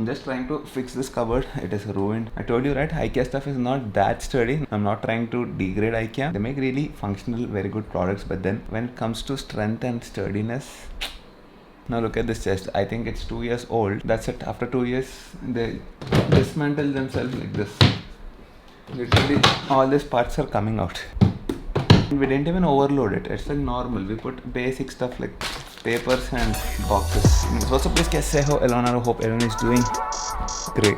just trying to fix this cupboard. It is ruined. I told you, right? IKEA stuff is not that sturdy. I'm not trying to degrade IKEA. They make really functional, very good products, but then when it comes to strength and sturdiness, now look at this chest. I think it's 2 years old. That's it. After 2 years, they dismantle themselves like this. Literally, all these parts are coming out. We didn't even overload it. It's like normal. We put basic stuff like papers and boxes. So what's up, please? Kaise ho? Elona, I hope everyone is doing great.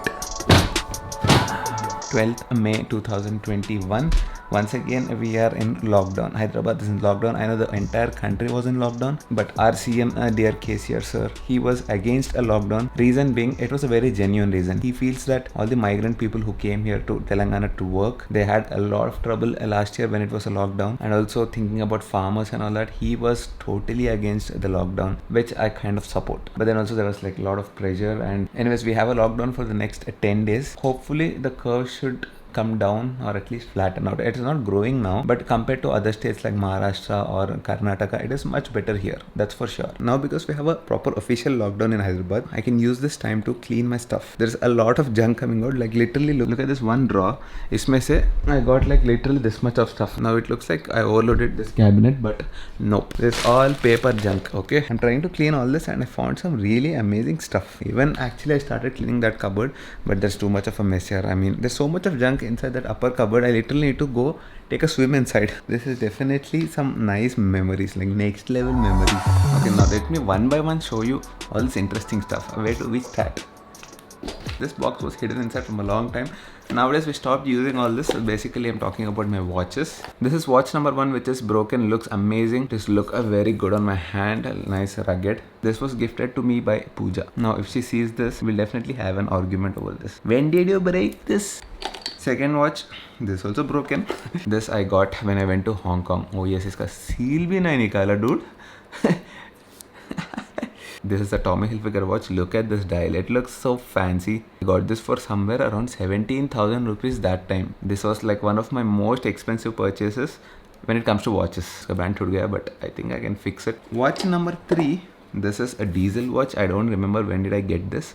12th May 2021. Once again, we are in lockdown. Hyderabad is in lockdown. I know the entire country was in lockdown, but our CM, dear KCR sir, he was against a lockdown. Reason being, it was a very genuine reason. He feels that all the migrant people who came here to Telangana to work, they had a lot of trouble last year when it was a lockdown. And also thinking about farmers and all that, he was totally against the lockdown, which I kind of support. But then also there was like a lot of pressure. And anyways, we have a lockdown for the next 10 days. Hopefully the curve should come down or at least flatten out. It is not growing now, but compared to other states like Maharashtra or Karnataka, it is much better here. That's for sure. Now because we have a proper official lockdown in Hyderabad, I can use this time to clean my stuff. There's a lot of junk coming out. Like literally look at this one drawer. Isme se I got like literally this much of stuff. Now it looks like I overloaded this cabinet, but nope. It's all paper junk. Okay, I'm trying to clean all this and I found some really amazing stuff. Even actually I started cleaning that cupboard, but there's too much of a mess here. I mean, there's so much of junk inside that upper cupboard. I literally need to go take a swim inside. This is definitely some nice memories, like next level memories. Okay, now let me one by one show you all this interesting stuff. Where do we start? This box was hidden inside from a long time. Nowadays we stopped using all this. So basically I'm talking about my watches. This is watch number 1, which is broken. Looks amazing. Just look very good on my hand. Nice rugged. This was gifted to me by Pooja. Now if she sees this, we'll definitely have an argument over this. When did you break this? Second watch, this also broken. This I got when I went to Hong Kong. Oh yes, iska seal bhi nahi nikala, dude. This is a Tommy Hilfiger watch. Look at this dial. It looks so fancy. I got this for somewhere around 17,000 rupees that time. This was like one of my most expensive purchases when it comes to watches. The band tood gaya, but I think I can fix it. Watch number 3. This is a diesel watch. I don't remember when did I get this.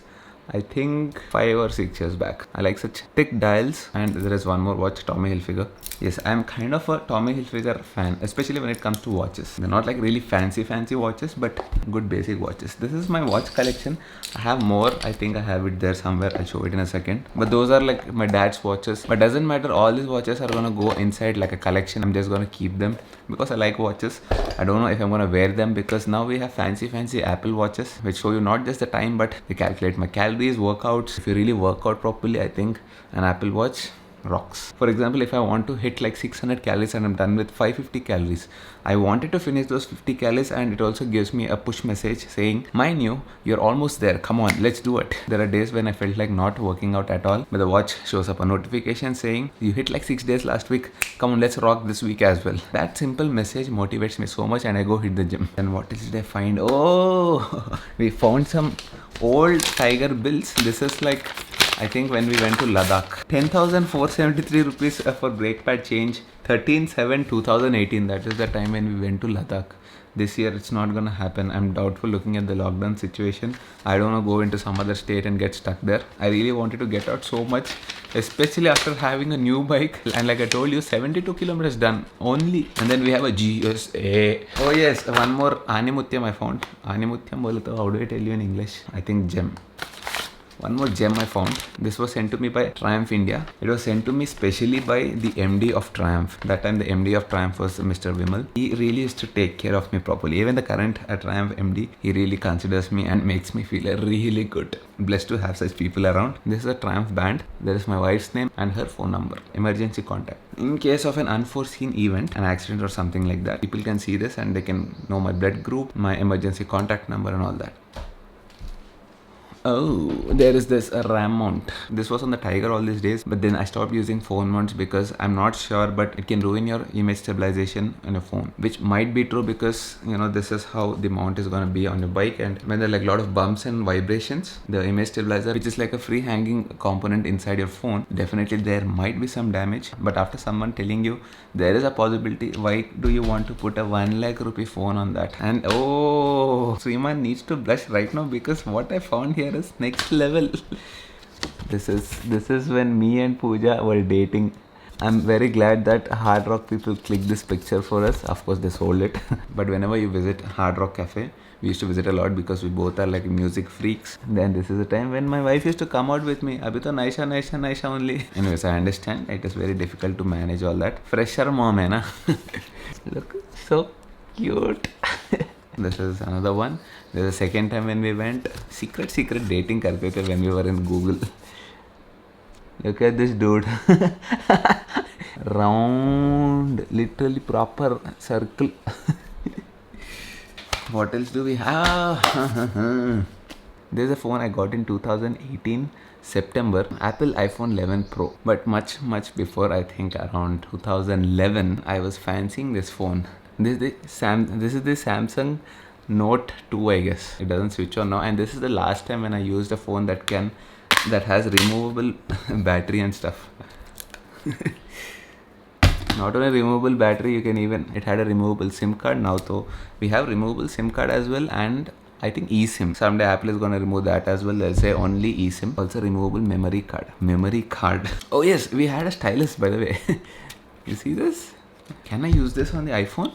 I think 5 or 6 years back. I like such thick dials. And there is one more watch, Tommy Hilfiger. Yes, I am kind of a Tommy Hilfiger fan, especially when it comes to watches. They're not like really fancy watches, but good basic watches. This is my watch collection. I have more. I think I have it there somewhere. I'll show it in a second. But those are like my dad's watches. But doesn't matter. All these watches are gonna go inside like a collection. I'm just gonna keep them because I like watches. I don't know if I'm gonna wear them because now we have fancy Apple watches which show you not just the time, but they calculate my calories, workouts. If you really work out properly, I think an Apple Watch rocks. For example, if I want to hit like 600 calories and I'm done with 550 calories, I wanted to finish those 50 calories, and it also gives me a push message saying, mind you, you're almost there, come on, let's do it. There are days when I felt like not working out at all, but the watch shows up a notification saying, you hit like 6 days last week, come on, let's rock this week as well. That simple message motivates me so much, and I go hit the gym. And what else did I find? Oh, we found some old Tiger bills. This is like, I think when we went to Ladakh. 10,473 rupees for brake pad change. 13/7/2018. That is the time when we went to Ladakh. This year it's not gonna happen. I'm doubtful looking at the lockdown situation. I don't want to go into some other state and get stuck there. I really wanted to get out so much, especially after having a new bike. And like I told you, 72 kilometers done only. And then we have a GSA. Oh yes, one more Animutyam I found. Animutyam bolto, how do I tell you in English? I think gem. One more gem I found. This was sent to me by Triumph India. It was sent to me specially by the MD of Triumph. That time the MD of Triumph was Mr. Vimal. He really used to take care of me properly. Even the current Triumph MD, he really considers me and makes me feel really good. Blessed to have such people around. This is a Triumph band. There is my wife's name and her phone number. Emergency contact. In case of an unforeseen event, an accident or something like that, people can see this and they can know my blood group, my emergency contact number and all that. Oh, there is this RAM mount. This was on the Tiger all these days, but then I stopped using phone mounts because I'm not sure, but it can ruin your image stabilization on your phone, which might be true because, you know, this is how the mount is going to be on your bike. And when there are like a lot of bumps and vibrations, the image stabilizer, which is like a free hanging component inside your phone, definitely there might be some damage. But after someone telling you there is a possibility, why do you want to put a 1 lakh rupee phone on that? And oh, Sriman needs to blush right now because what I found here was next level. This is when me and Pooja were dating. I'm very glad that Hard Rock people clicked this picture for us. Of course, they sold it. But whenever you visit Hard Rock Cafe, we used to visit a lot because we both are like music freaks. Then this is the time when my wife used to come out with me. Abhi to Naisha only. Anyways, I understand. It is very difficult to manage all that. Fresher mom hai na. Look, so cute. This is another one. There's a second time when we went. Secret dating karte the when we were in Google. Look at this dude. Round, literally proper circle. What else do we have? There's a phone I got in 2018 September, Apple iPhone 11 Pro. But much before, I think around 2011, I was fancying this phone. This is the Samsung Note 2, I guess. It doesn't switch on now, and this is the last time when I used a phone that has removable battery and stuff. Not only removable battery, it had a removable SIM card. Now though we have removable SIM card as well, and I think eSIM. Someday Apple is gonna remove that as well. They'll say only eSIM. Also removable memory card. Oh yes, we had a stylus, by the way. You see this? Can I use this on the iPhone?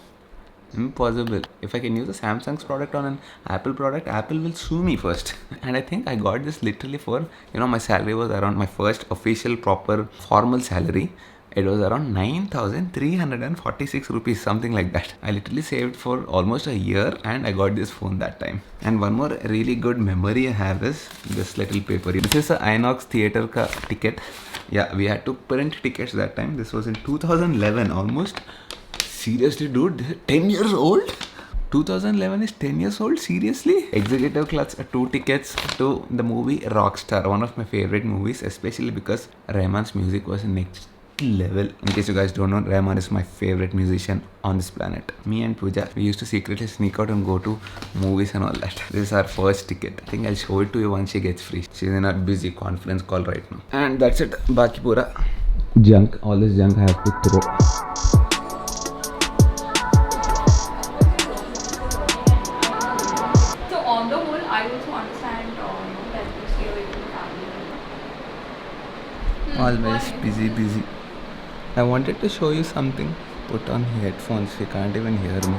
Impossible. If I can use a Samsung's product on an Apple product, Apple will sue me first. And I think I got this literally for, my salary was around my first official proper formal salary. It was around 9,346 rupees, something like that. I literally saved for almost a year and I got this phone that time. And one more really good memory I have is this little paper. This is a Inox theater ka ticket. Yeah, we had to print tickets that time. This was in 2011 almost. Seriously, dude, 10 years old? 2011 is 10 years old? Seriously? Executive class 2 tickets to the movie Rockstar, one of my favorite movies, especially because Rahman's music was next level. In case you guys don't know, Rahman is my favorite musician on this planet. Me and Pooja, we used to secretly sneak out and go to movies and all that. This is our first ticket. I think I'll show it to you once she gets free. She's in a busy conference call right now. And that's it. Baki pura junk. All this junk I have to throw. Always busy. I wanted to show you something. Put on headphones, you can't even hear me.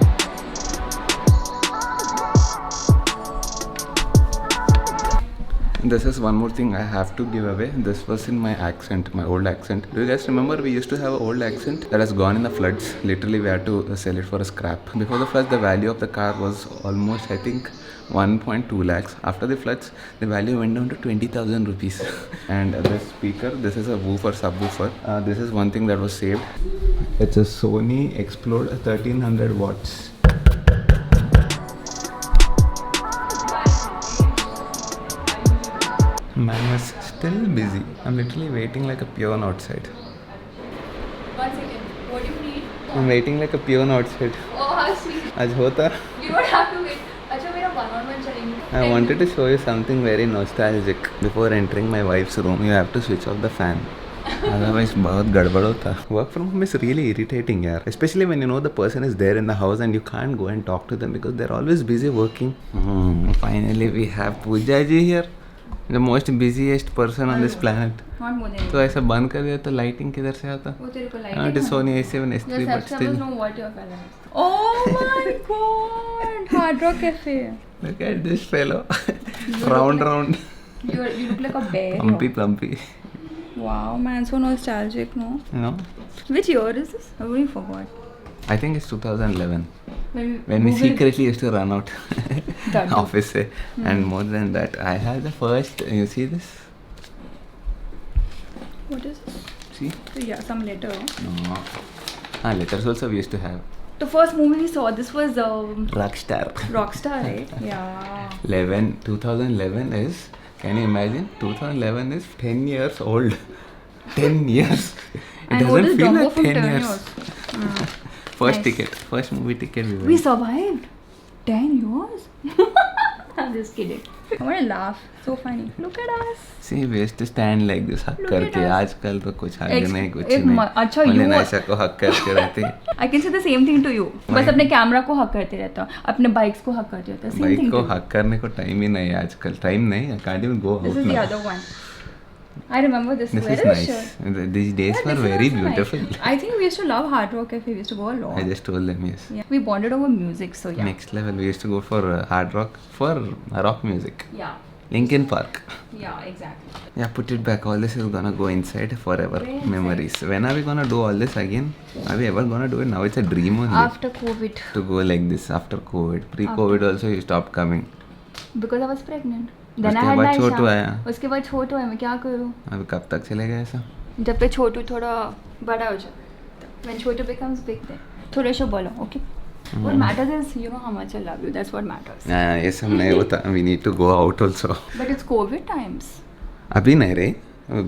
This is one more thing I have to give away. This was in my accent, my old accent. Do you guys remember we used to have an old accent that has gone in the floods? Literally we had to sell it for a scrap. Before the floods, the value of the car was almost, I think, 1.2 lakhs. After the floods, the value went down to 20,000 rupees. And this speaker, this is a subwoofer. This is one thing that was saved. It's a Sony Explode 1300 watts. Man was still busy. I'm literally waiting like a peon outside. 1 second. What do you need? I'm waiting like a peon outside. Oh, how sweet. Aaj hota? You don't have to wait. Acha, mera one-on-one chalenge. I wanted to show you something very nostalgic. Before entering my wife's room, you have to switch off the fan. Otherwise, बहुत गड़बड़ होता. Work from home is really irritating, yaar. Especially when you know the person is there in the house and you can't go and talk to them because they're always busy working. Finally, we have Pooja ji here. The most busiest person on this planet. Not more than तो ऐसा बंद कर दिया तो lighting किधर से आता? वो तेरे को lighting It is Sony A7 S3 Your but still. subscribers know what your color is. Oh my god! Hard Rock Cafe. Look at this fellow. round. You look like a bear. Plumpy. Wow, man, so nostalgic, no? You know? Which year is this? I really forgot. I think it's 2011. When we secretly used to run out That office se. And more than that, I had the first, you see this? What is this? See? So yeah, some letter. No. Letters also we used to have. The first movie we saw, this was Rockstar. Rockstar, right? Yeah. 2011 is, can you imagine? 2011 is 10 years old. 10 years. It And what doesn't is feel Dumbo like from 10 years. First Nice. ticket, first movie ticket we went. We survived 10 years. I'm just kidding. I want to laugh. So funny. Look at us. See, we used to stand like this हक Look at करके us. आजकल तो कुछ आगे नहीं कुछ एक नहीं अच्छा बोले you ना are- ऐसा को हक करके रहते I can say the same thing to you. बस अपने कैमरा को हक करते रहता हूँ, अपने बाइक्स को हक करते रहता हूँ. Same बाइक thing को to you. हक करने को टाइम ही नहीं है आजकल टाइम नहीं I can't even go This out is the now. other one. I remember this. This Where is is the nice. shirt? These days Yeah, were this is very also nice. beautiful. I think we used to love Hard Rock Cafe. We used to go a lot. I just told them yes. Yeah. We bonded over music, so yeah. Next level we used to go for hard rock for rock music. Yeah. Linkin Park. Yeah, exactly. Yeah, put it back. All this is gonna go inside forever. Way inside. Memories. When are we gonna do all this again? Are we ever gonna do it? Now it's a dream only. After COVID, To go like this after COVID. Pre-COVID also you stopped coming. because I was pregnant. Then I उसके had बाद Naisha. छोटू आया. उसके बाद छोटू है, मैं क्या करूँ? अभी कब तक चलेगा ऐसा? जब तक छोटू थोड़ा बड़ा हो जाए. When Chhotu becomes big, then थोड़े से बोलो, okay? What matters is you know how much I love you. That's what matters. ये सब नहीं होता. We need to go out also. But it's COVID times. अभी नहीं रे.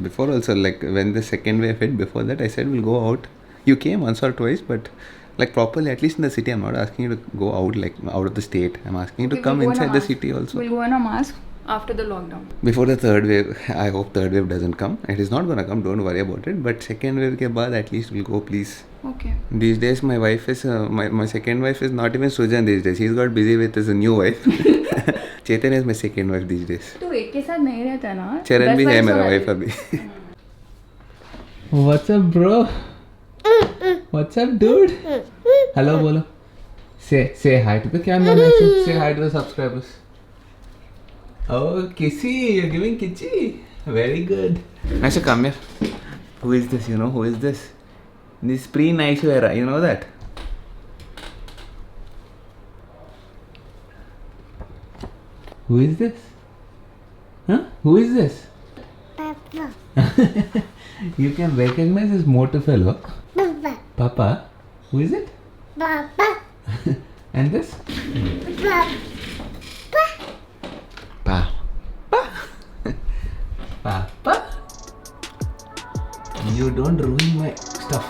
Before also like when the second wave hit, before that I said we'll go out. You came once or twice, but like properly at least in the city. I'm not asking you to go out like out of the state. I'm asking you to Okay, come we'll go in a inside the mask. city also. We'll go in a mask after the lockdown. Before the third wave, I hope third wave doesn't come. It is not gonna come. Don't worry about it. But second wave के बाद at least we'll go, please. Okay. These days my wife is my second wife is not even Sujan these days. He's got busy with his new wife. Chetan is my second wife these days. तो एक के साथ नहीं रहता ना. चरण That's भी why है it's so मेरा happy. wife अभी. What's up, bro? What's up, dude? Hello, बोलो. Say hi to the camera. Say hi to the subscribers. Oh, kissy! You're giving kissy. Very good. Aisha, come here. Who is this? You know who is this? This pre-Naishwara. You know that? Who is this? Huh? Who is this? Papa. You can recognize his motor fellow. Papa. Papa. Who is it? Papa. And this? Papa. Pa. Papa. You don't ruin my stuff.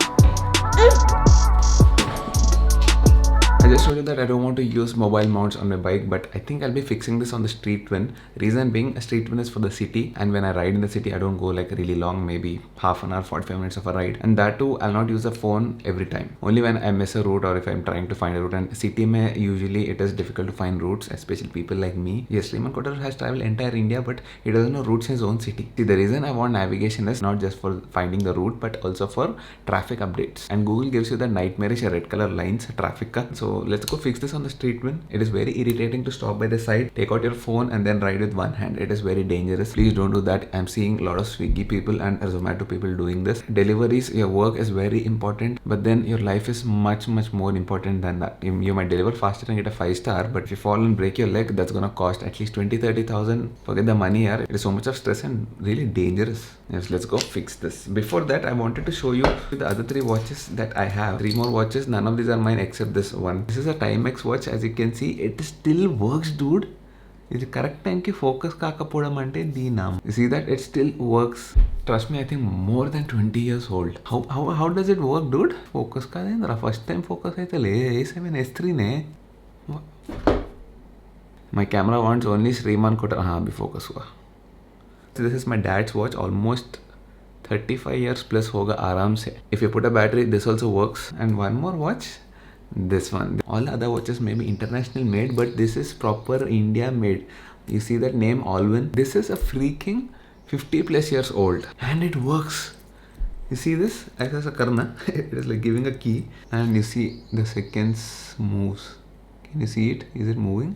I just told you that I don't want to use mobile mounts on my bike, but I think I'll be fixing this on the Street Twin. Reason being, a Street Twin is for the city, and when I ride in the city, I don't go like really long, maybe half an hour, 45 minutes of a ride. And that too, I'll not use the phone every time. Only when I miss a route or if I'm trying to find a route. And city mein usually it is difficult to find routes, especially people like me. Yes, Sriman Kotar has traveled entire India, but he doesn't know routes in his own city. See, the reason I want navigation is not just for finding the route, but also for traffic updates. And Google gives you the nightmarish red color lines, traffic ka. So let's go fix this on the Street Twin. It is very irritating to stop by the side, take out your phone and then ride with one hand. It is very dangerous. Please don't do that. I'm seeing a lot of Swiggy people and Zomato people doing this. Deliveries, your work is very important, but then your life is much more important than that. You might deliver faster and get a 5-star, but if you fall and break your leg, that's gonna cost at least 20-30,000. Forget the money here. It is so much of stress and really dangerous. Yes, let's go fix this. Before that, I wanted to show you the other 3 watches that I have. 3 more watches. None of these are mine except this one. This is a Timex watch. As you can see, it still works, dude. ఇది correct టైంకి focus కాకపోవడం అంటే దీనాం. You see that it still works. Trust me, I think more than 20 years old. How does it work, dude? Focus కాదేంద్రా, first time focus అయితే లే. A7 S3నే. My camera wants only Sriman Kotar. हाँ अभी focus हुआ. This is my dad's watch. Almost 35 years plus होगा आराम से. If you put a battery, this also works. And one more watch. This one. All other watches may be international made, but this is proper India made. You see that name Alwyn? This is a freaking 50 plus years old and it works. You see this? As a karna, it is like giving a key and you see the seconds moves. Can you see it? Is it moving?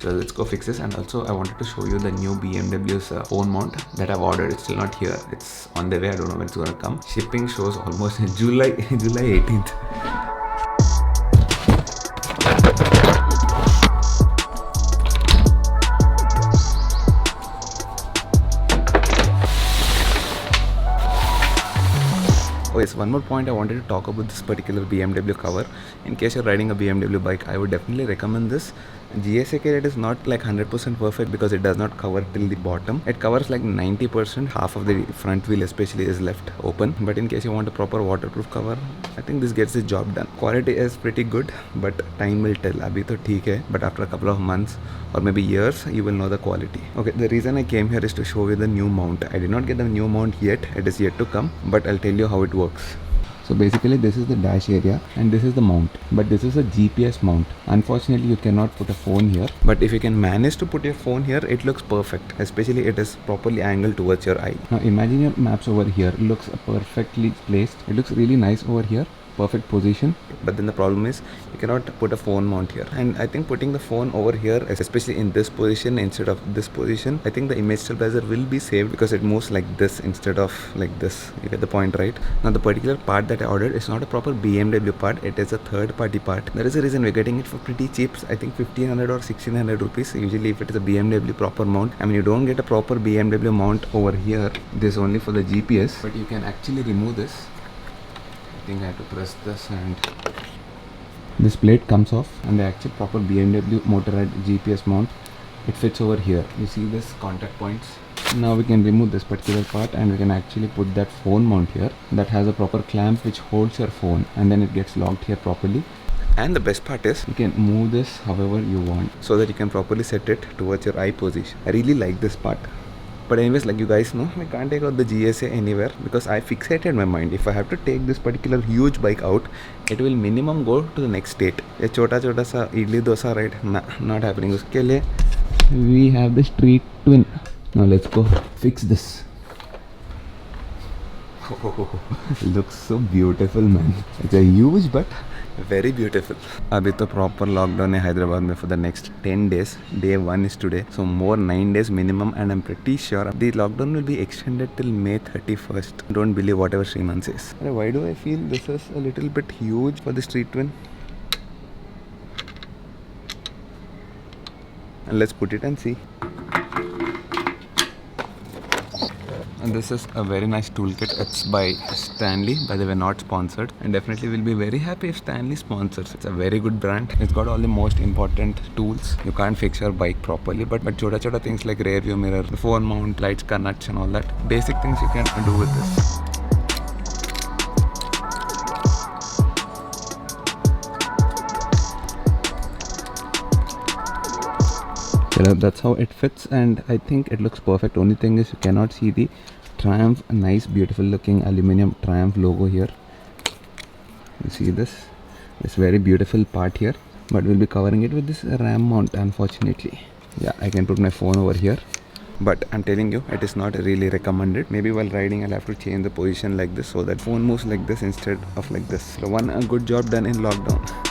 So let's go fix this. And also I wanted to show you the new BMW's phone mount that I've ordered. It's still not here. It's on the way. I don't know when it's gonna come. Shipping shows almost July 18th. Oh yes, one more point I wanted to talk about this particular BMW cover. In case you're riding a BMW bike, I would definitely recommend this. GSA Caret is not like 100% perfect because it does not cover till the bottom. It covers like 90%, half of the front wheel especially is left open. But in case you want a proper waterproof cover, I think this gets the job done. Quality is pretty good, but time will tell. Abhi to theek hai, but after a couple of months or maybe years, you will know the quality. Okay, the reason I came here is to show you the new mount. I did not get the new mount yet. It is yet to come, but I'll tell you how it works. So basically this is the dash area and this is the mount, but this is a GPS mount. Unfortunately you cannot put a phone here, but if you can manage to put your phone here, it looks perfect, especially it is properly angled towards your eye. Now imagine your maps over here, it looks perfectly placed, it looks really nice over here, perfect position, but then the problem is you cannot put a phone mount here. And I think putting the phone over here, especially in this position instead of this position, I think the image stabilizer will be saved because it moves like this instead of like this. You get the point, right? Now the particular part that I ordered is not a proper BMW part, it is a third party part. There is a reason we're getting it for pretty cheap. I think 1500 or 1600 rupees. Usually if it is a BMW proper mount, I mean you don't get a proper BMW mount over here. This is only for the GPS, but you can actually remove this. I think I have to press this and this plate comes off, and the actual proper BMW motorized GPS mount, it fits over here. You see this contact points. Now we can remove this particular part and we can actually put that phone mount here that has a proper clamp which holds your phone, and then it gets locked here properly. And the best part is you can move this however you want so that you can properly set it towards your eye position. I really like this part. But anyways, like you guys know, I can't take out the GSA anywhere because I fixated my mind. If I have to take this particular huge bike out, it will minimum go to the next state. A chota sa idli dosa ride, not happening. Uske liye we have the Street Twin. Now let's go fix this. Oh, it looks so beautiful, man. It's a huge but very beautiful. Abhi to proper lockdown in Hyderabad mein for the next 10 days. Day 1 is today, so more 9 days minimum, and I'm pretty sure the lockdown will be extended till May 31st. Don't believe whatever Shriman says. Why do I feel this is a little bit huge for the Street Twin? And let's put it and see. And this is a very nice toolkit. It's by Stanley. By the way, not sponsored, and definitely will be very happy if Stanley sponsors. It's a very good brand. It's got all the most important tools. You can't fix your bike properly, but chota things like rear view mirror, the phone mount, lights, nuts and all that basic things you can do with this. That's how it fits, and I think it looks perfect. Only thing is you cannot see the Triumph, a nice beautiful looking aluminium Triumph logo here. You see this very beautiful part here, but we'll be covering it with this RAM mount, unfortunately. Yeah, I can put my phone over here, but I'm telling you, it is not really recommended. Maybe while riding I'll have to change the position like this so that phone moves like this instead of like this. So one good job done in lockdown.